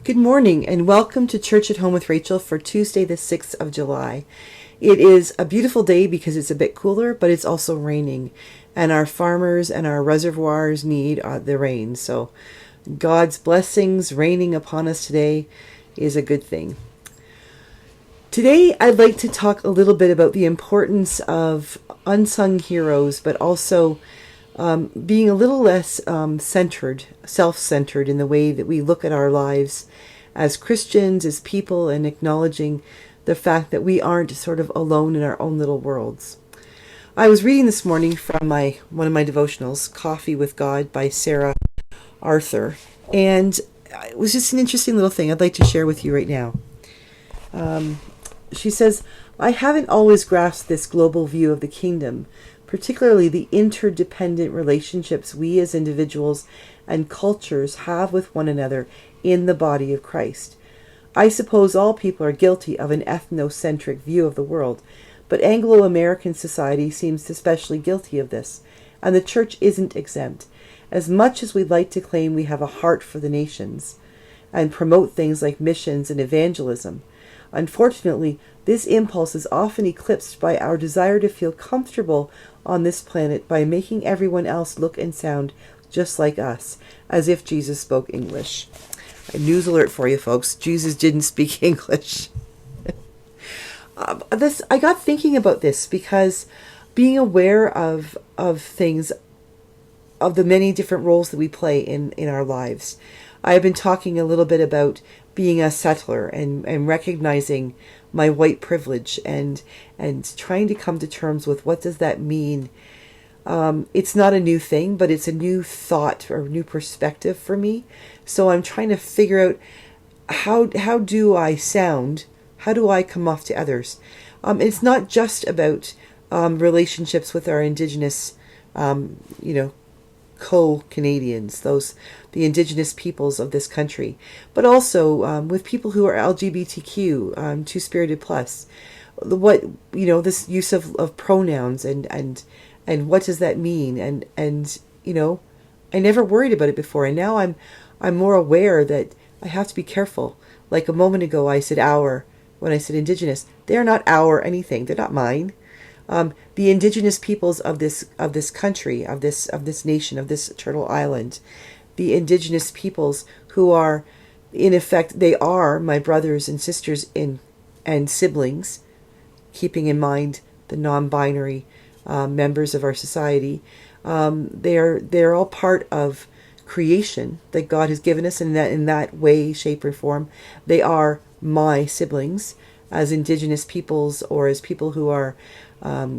Good morning and welcome to Church at Home with Rachael for Tuesday the 6th of July. It is a beautiful day because it's a bit cooler, but it's also raining. And our farmers and our reservoirs need the rain. So God's blessings raining upon us today is a good thing. Today I'd like to talk a little bit about the importance of unsung heroes, but also being a little less self-centered in the way that we look at our lives as Christians, as people, and acknowledging the fact that we aren't sort of alone in our own little worlds. I was reading this morning from one of my devotionals, Coffee with God by Sarah Arthur, and it was just an interesting little thing I'd like to share with you right now. She says, I haven't always grasped this global view of the kingdom, particularly the interdependent relationships we as individuals and cultures have with one another in the body of Christ. I suppose all people are guilty of an ethnocentric view of the world, but Anglo-American society seems especially guilty of this, and the church isn't exempt. As much as we'd like to claim we have a heart for the nations and promote things like missions and evangelism, unfortunately, this impulse is often eclipsed by our desire to feel comfortable on this planet by making everyone else look and sound just like us, as if Jesus spoke English. A news alert for you folks, Jesus didn't speak English. I got thinking about this because being aware of things, of the many different roles that we play in our lives. I've been talking a little bit about being a settler and recognizing my white privilege and trying to come to terms with what does that mean. It's not a new thing, but it's a new thought or new perspective for me. So I'm trying to figure out how do I sound? How do I come off to others? It's not just about relationships with our Indigenous, co-Canadians, the Indigenous peoples of this country, but also with people who are LGBTQ, Two-Spirited Plus. This use of pronouns and what does that mean? And I never worried about it before, and now I'm more aware that I have to be careful. Like a moment ago, I said our when I said Indigenous. They're not our anything. They're not mine. The Indigenous peoples of this country, of this nation, of this Turtle Island, the Indigenous peoples who are, in effect, they are my brothers and sisters and siblings, keeping in mind the non-binary members of our society. They're all part of creation that God has given us, and that in that way, shape, or form, they are my siblings as Indigenous peoples or as people who are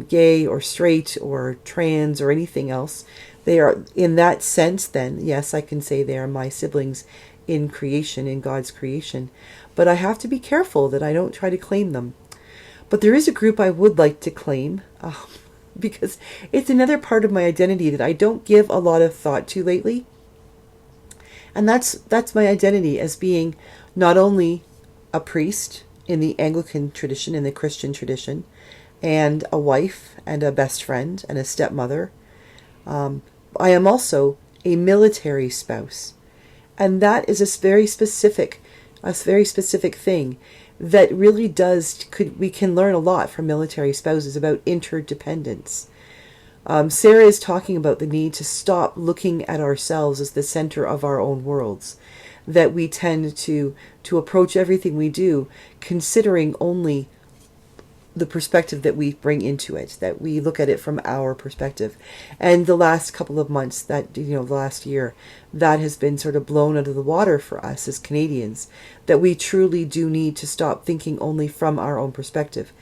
gay or straight or trans or anything else. They are, in that sense, then, yes, I can say they are my siblings in creation, in God's creation. But I have to be careful that I don't try to claim them. But there is a group I would like to claim, because it's another part of my identity that I don't give a lot of thought to lately. And that's my identity as being not only a priest in the Anglican tradition, in the Christian tradition, and a wife and a best friend and a stepmother. I am also a military spouse, and that is a very specific thing that really we can learn a lot from military spouses about interdependence. Sarah is talking about the need to stop looking at ourselves as the center of our own worlds, that we tend to approach everything we do considering only the perspective that we bring into it, that we look at it from our perspective. And the last couple of months, the last year, that has been sort of blown out of the water for us as Canadians, that we truly do need to stop thinking only from our own perspective.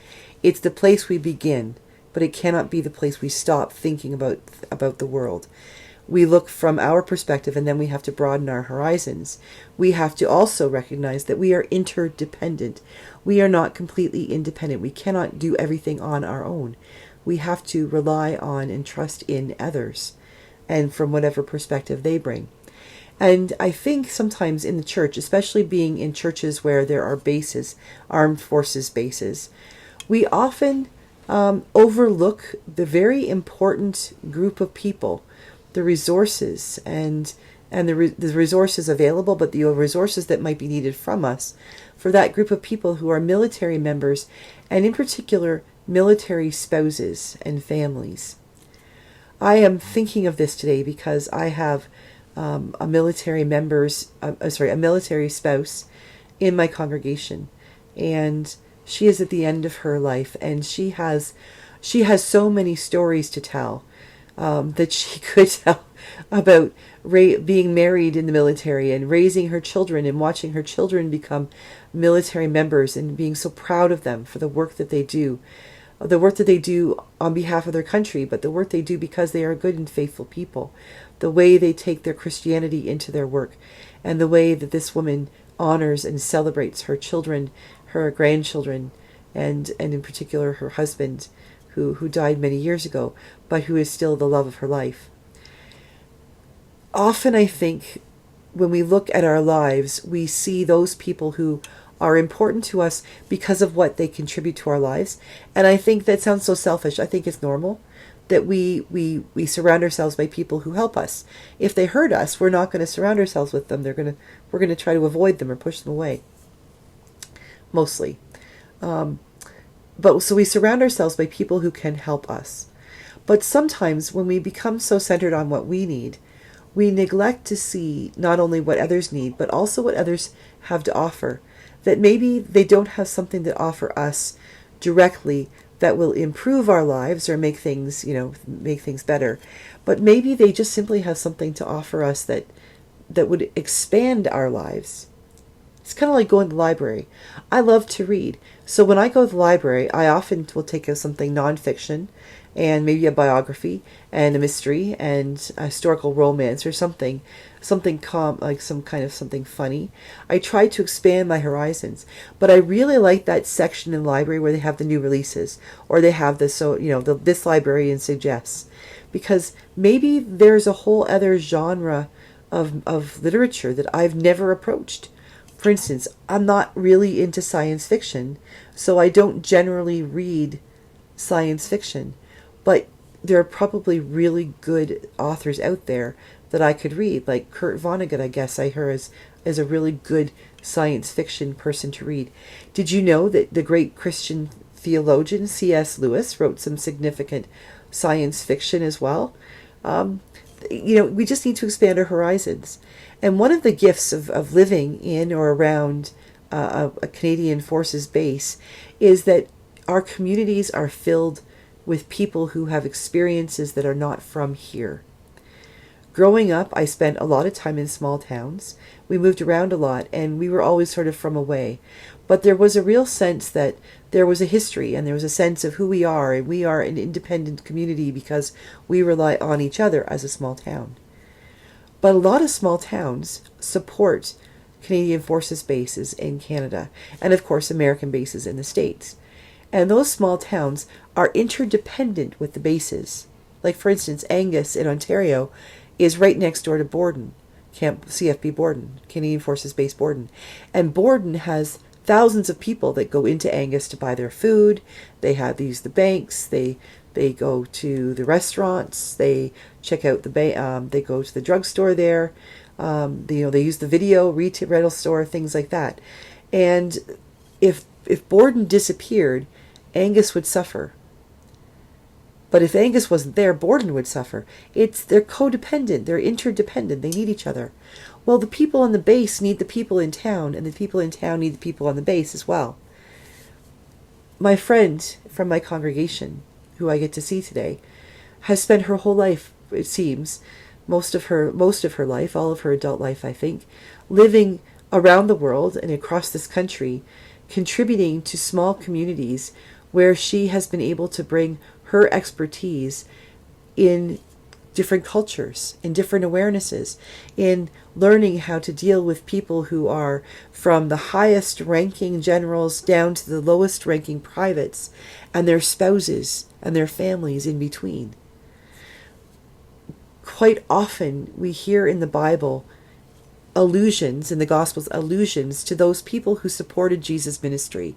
It's the place we begin, but it cannot be the place we stop thinking about the world. We look from our perspective, and then we have to broaden our horizons. We have to also recognize that we are interdependent. We are not completely independent. We cannot do everything on our own. We have to rely on and trust in others, and from whatever perspective they bring. And I think sometimes in the church, especially being in churches where there are bases, armed forces bases, we often overlook the very important group of people, the resources and and the resources available, but the resources that might be needed from us for that group of people who are military members, and in particular, military spouses and families. I am thinking of this today because I have a military spouse in my congregation, and she is at the end of her life, and she has so many stories to tell that she could tell about being married in the military and raising her children and watching her children become military members and being so proud of them for the work that they do. The work that they do on behalf of their country, but the work they do because they are good and faithful people. The way they take their Christianity into their work, and the way that this woman honors and celebrates her children, her grandchildren, and in particular her husband, who died many years ago, but who is still the love of her life. Often I think when we look at our lives, we see those people who are important to us because of what they contribute to our lives. And I think that sounds so selfish. I think it's normal that we surround ourselves by people who help us. If they hurt us, we're not going to surround ourselves with them. We're going to try to avoid them or push them away. Mostly. But so we surround ourselves by people who can help us. But sometimes when we become so centered on what we need, we neglect to see not only what others need, but also what others have to offer. That maybe they don't have something to offer us directly that will improve our lives or make things better. But maybe they just simply have something to offer us that would expand our lives. It's kind of like going to the library. I love to read. So when I go to the library, I often will take something nonfiction and maybe a biography and a mystery and a historical romance or something like some kind of something funny. I try to expand my horizons, but I really like that section in the library where they have the new releases, or they have this librarian suggests, because maybe there's a whole other genre of literature that I've never approached. For instance, I'm not really into science fiction, so I don't generally read science fiction, but there are probably really good authors out there that I could read, like Kurt Vonnegut. I guess I heard is a really good science fiction person to read. Did you know that the great Christian theologian C.S. Lewis wrote some significant science fiction as well? We just need to expand our horizons. And one of the gifts of living in or around a Canadian Forces base is that our communities are filled with people who have experiences that are not from here. Growing up, I spent a lot of time in small towns. We moved around a lot, and we were always sort of from away. But there was a real sense that there was a history, and there was a sense of who we are, and we are an independent community because we rely on each other as a small town. But a lot of small towns support Canadian Forces bases in Canada, and of course American bases in the States. And those small towns are interdependent with the bases. Like, for instance, Angus in Ontario is right next door to Borden, Camp CFB Borden, Canadian Forces Base Borden. And Borden has thousands of people that go into Angus to buy their food. They use the banks. They go to the restaurants. They check out they go to the drugstore there. They use the video rental store, things like that. And if Borden disappeared, Angus would suffer. But if Angus wasn't there, Borden would suffer. They're codependent. They're interdependent. They need each other. Well, the people on the base need the people in town, and the people in town need the people on the base as well. My friend from my congregation, who I get to see today, has spent her whole life, it seems, most of her life, all of her adult life, I think, living around the world and across this country, contributing to small communities where she has been able to bring her expertise in different cultures, in different awarenesses, in learning how to deal with people who are from the highest ranking generals down to the lowest ranking privates, and their spouses and their families in between. Quite often we hear in the Bible allusions in the Gospels, allusions to those people who supported Jesus' ministry,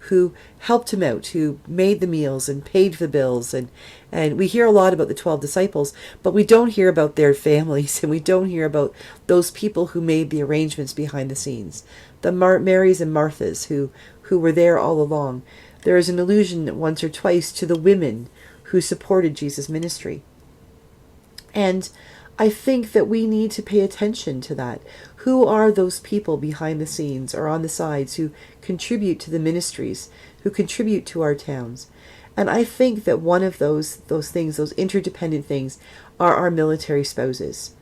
who helped him out, who made the meals and paid the bills. And we hear a lot about the 12 disciples, but we don't hear about their families, and we don't hear about those people who made the arrangements behind the scenes, the Marys and Marthas who were there all along. There is an allusion once or twice to the women who supported Jesus' ministry. And I think that we need to pay attention to that. Who are those people behind the scenes or on the sides who contribute to the ministries, who contribute to our towns? And I think that one of those things, those interdependent things, are our military spouses.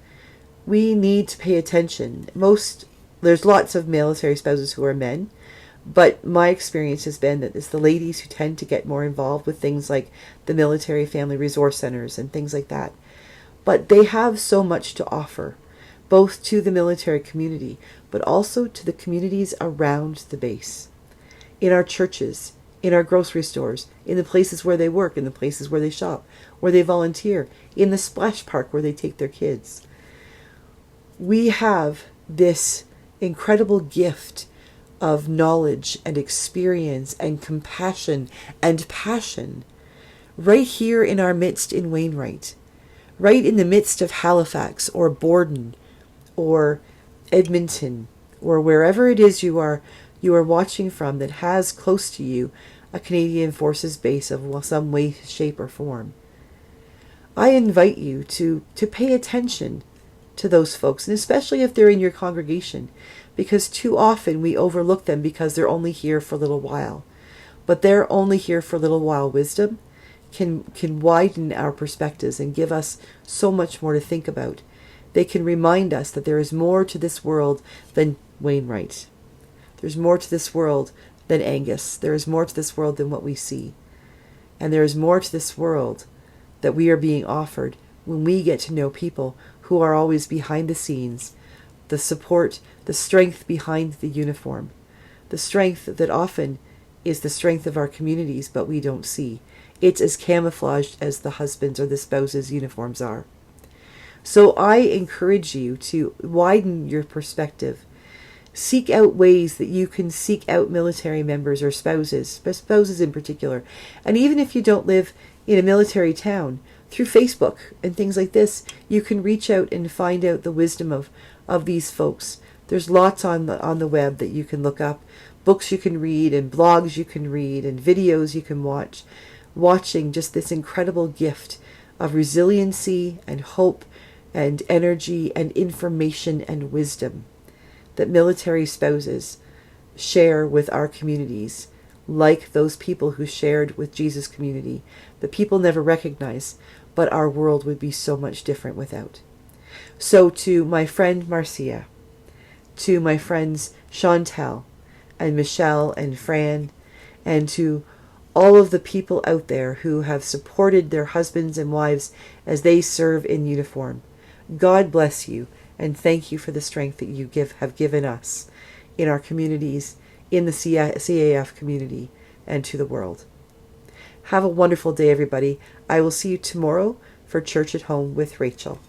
We need to pay attention. There's lots of military spouses who are men, but my experience has been that it's the ladies who tend to get more involved with things like the military family resource centers and things like that. But they have so much to offer, both to the military community, but also to the communities around the base. In our churches, in our grocery stores, in the places where they work, in the places where they shop, where they volunteer, in the splash park where they take their kids. We have this incredible gift of knowledge and experience and compassion and passion right here in our midst in Wainwright. Right in the midst of Halifax or Borden or Edmonton or wherever it is you are watching from that has close to you a Canadian Forces base of some way, shape, or form. I invite you to pay attention to those folks, and especially if they're in your congregation, because too often we overlook them because they're only here for a little while. But they're only here for a little while. Wisdom can widen our perspectives and give us so much more to think about. They can remind us that there is more to this world than Wainwright. There's more to this world than Angus. There is more to this world than what we see. And there is more to this world that we are being offered when we get to know people who are always behind the scenes, the support, the strength behind the uniform, the strength that often is the strength of our communities, but we don't see. It's as camouflaged as the husbands' or the spouses' uniforms are. So I encourage you to widen your perspective. Seek out ways that you can seek out military members or spouses in particular. And even if you don't live in a military town, through Facebook and things like this, you can reach out and find out the wisdom of these folks. There's lots on the web that you can look up, books you can read and blogs you can read and videos you can watch. Watching just this incredible gift of resiliency and hope and energy and information and wisdom that military spouses share with our communities, like those people who shared with Jesus' community, that people never recognize, but our world would be so much different without. So to my friend Marcia, to my friends Chantel and Michelle and Fran, and to all of the people out there who have supported their husbands and wives as they serve in uniform, God bless you, and thank you for the strength that you have given us in our communities, in the CAF community, and to the world. Have a wonderful day, everybody. I will see you tomorrow for Church at Home with Rachael.